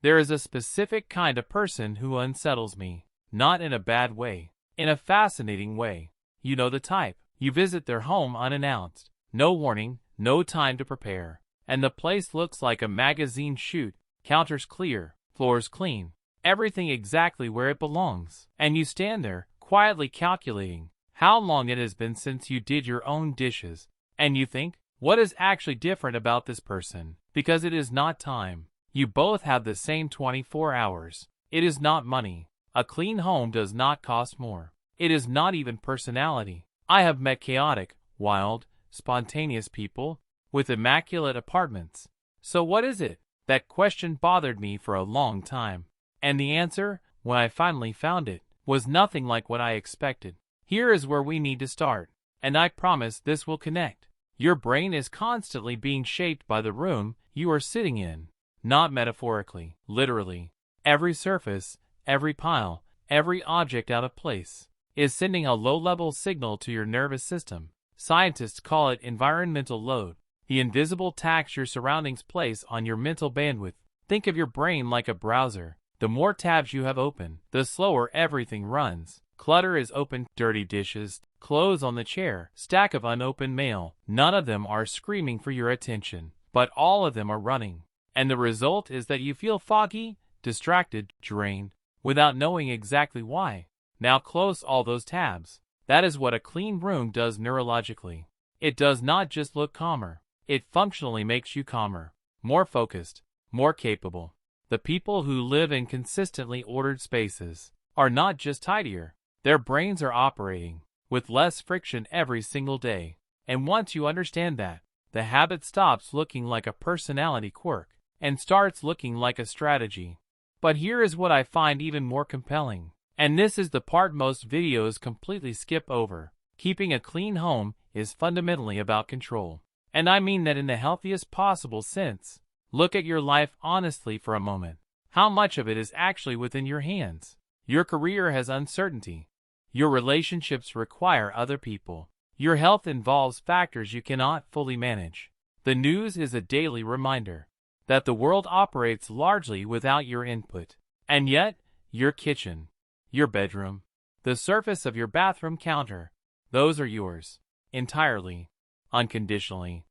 There is a specific kind of person who unsettles me, not in a bad way, in a fascinating way. You know the type. You visit their home unannounced, no warning, no time to prepare, and the place looks like a magazine shoot, counters clear, floors clean, everything exactly where it belongs. And you stand there, quietly calculating how long it has been since you did your own dishes, and you think, what is actually different about this person? Because it is not time. You both have the same 24 hours. It is not money. A clean home does not cost more. It is not even personality. I have met chaotic, wild, spontaneous people with immaculate apartments. So what is it? That question bothered me for a long time. And the answer, when I finally found it, was nothing like what I expected. Here is where we need to start, and I promise this will connect. Your brain is constantly being shaped by the room you are sitting in, not metaphorically, literally. Every surface, every pile, every object out of place is sending a low-level signal to your nervous system. Scientists call it environmental load, the invisible tax your surroundings place on your mental bandwidth. Think of your brain like a browser. The more tabs you have open, the slower everything runs. Clutter is open, dirty dishes, clothes on the chair, stack of unopened mail. None of them are screaming for your attention, but all of them are running. And the result is that you feel foggy, distracted, drained, without knowing exactly why. Now close all those tabs. That is what a clean room does neurologically. It does not just look calmer. It functionally makes you calmer, more focused, more capable. The people who live in consistently ordered spaces are not just tidier. Their brains are operating with less friction every single day. And once you understand that, the habit stops looking like a personality quirk and starts looking like a strategy. But here is what I find even more compelling. And this is the part most videos completely skip over. Keeping a clean home is fundamentally about control. And I mean that in the healthiest possible sense. Look at your life honestly for a moment. How much of it is actually within your hands? Your career has uncertainty. Your relationships require other people. Your health involves factors you cannot fully manage. The news is a daily reminder that the world operates largely without your input. And yet, your kitchen, your bedroom, the surface of your bathroom counter, those are yours. Entirely. Unconditionally.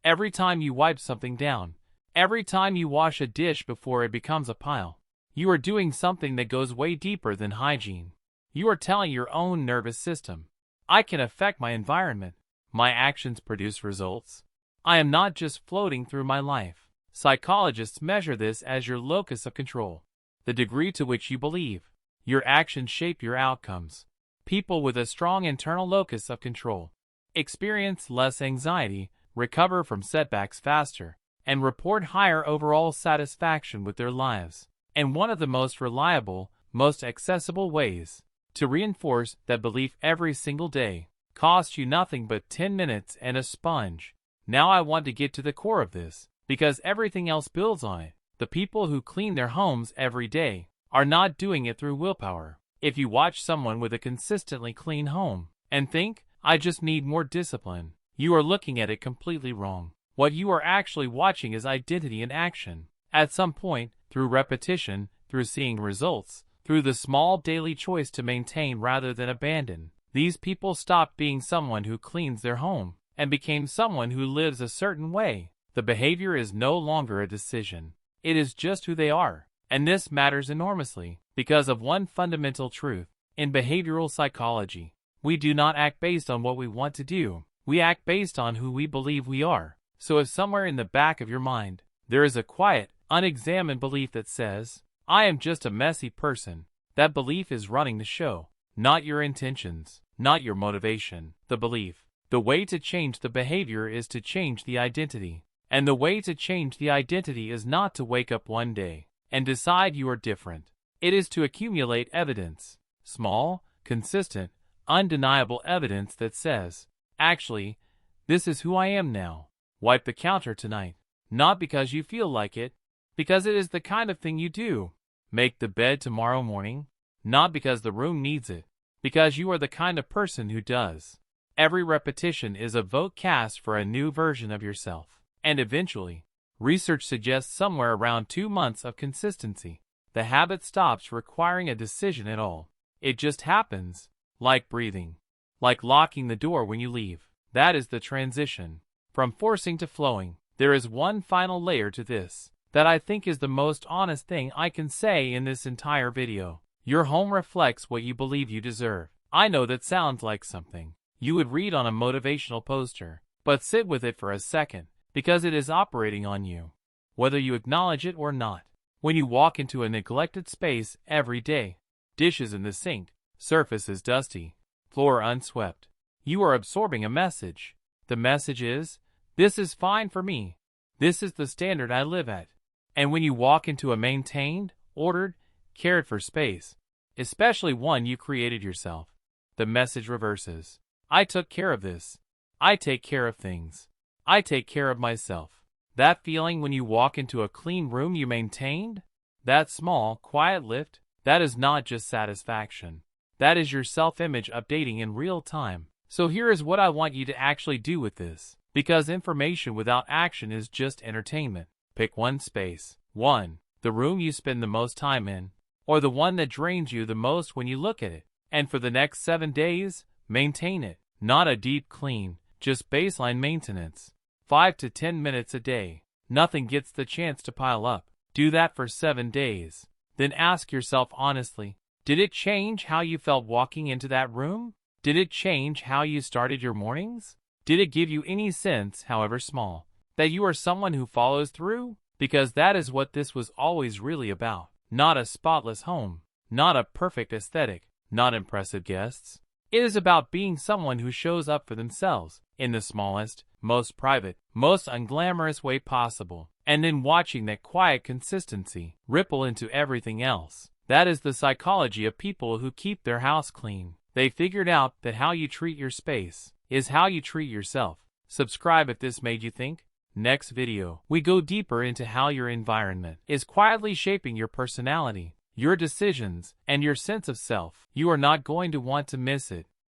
Every time you wipe something down, every time you wash a dish before it becomes a pile, you are doing something that goes way deeper than hygiene. You are telling your own nervous system, I can affect my environment. My actions produce results. I am not just floating through my life. Psychologists measure this as your locus of control, the degree to which you believe your actions shape your outcomes. People with a strong internal locus of control experience less anxiety, recover from setbacks faster, and report higher overall satisfaction with their lives. And one of the most reliable, most accessible ways to reinforce that belief every single day costs you nothing but 10 minutes and a sponge. Now I want to get to the core of this, because everything else builds on it. The people who clean their homes every day are not doing it through willpower. If you watch someone with a consistently clean home and think, I just need more discipline, you are looking at it completely wrong. What you are actually watching is identity in action. At some point, through repetition, through seeing results, through the small daily choice to maintain rather than abandon, these people stopped being someone who cleans their home and became someone who lives a certain way. The behavior is no longer a decision. It is just who they are. And this matters enormously because of one fundamental truth. In behavioral psychology, we do not act based on what we want to do. We act based on who we believe we are. So if somewhere in the back of your mind, there is a quiet, unexamined belief that says, I am just a messy person, that belief is running the show. Not your intentions, not your motivation, the belief. The way to change the behavior is to change the identity. And the way to change the identity is not to wake up one day and decide you are different. It is to accumulate evidence. Small, consistent, undeniable evidence that says, actually, this is who I am now. Wipe the counter tonight. Not because you feel like it, because it is the kind of thing you do. Make the bed tomorrow morning. Not because the room needs it, because you are the kind of person who does. Every repetition is a vote cast for a new version of yourself. And eventually, Research suggests somewhere around 2 months of consistency. The habit stops requiring a decision at all. It just happens, like breathing, like locking the door when you leave. That is the transition from forcing to flowing. There is one final layer to this that I think is the most honest thing I can say in this entire video. Your home reflects what you believe you deserve. I know that sounds like something you would read on a motivational poster, but sit with it for a second, because it is operating on you, whether you acknowledge it or not. When you walk into a neglected space every day, dishes in the sink, surfaces dusty, floor unswept, you are absorbing a message. The message is, this is fine for me. This is the standard I live at. And when you walk into a maintained, ordered, cared for space, especially one you created yourself, the message reverses. I took care of this. I take care of things. I take care of myself. That feeling when you walk into a clean room you maintained, that small, quiet lift, that is not just satisfaction. That is your self-image updating in real time. So here is what I want you to actually do with this, because information without action is just entertainment. Pick one space. 1. The room you spend the most time in, or the one that drains you the most when you look at it. And for the next 7 days, maintain it. Not a deep clean, just baseline maintenance. 5 to 10 minutes a day. Nothing gets the chance to pile up. Do that for 7 days. Then ask yourself honestly, did it change how you felt walking into that room? Did it change how you started your mornings? Did it give you any sense, however small, that you are someone who follows through? Because that is what this was always really about. Not a spotless home, not a perfect aesthetic, not impressive guests. It is about being someone who shows up for themselves in the smallest, most private, most unglamorous way possible, and then watching that quiet consistency ripple into everything else. That is the psychology of people who keep their house clean. They figured out that how you treat your space is how you treat yourself. Subscribe if this made you think. Next video, we go deeper into how your environment is quietly shaping your personality, your decisions, and your sense of self. You are not going to want to miss it.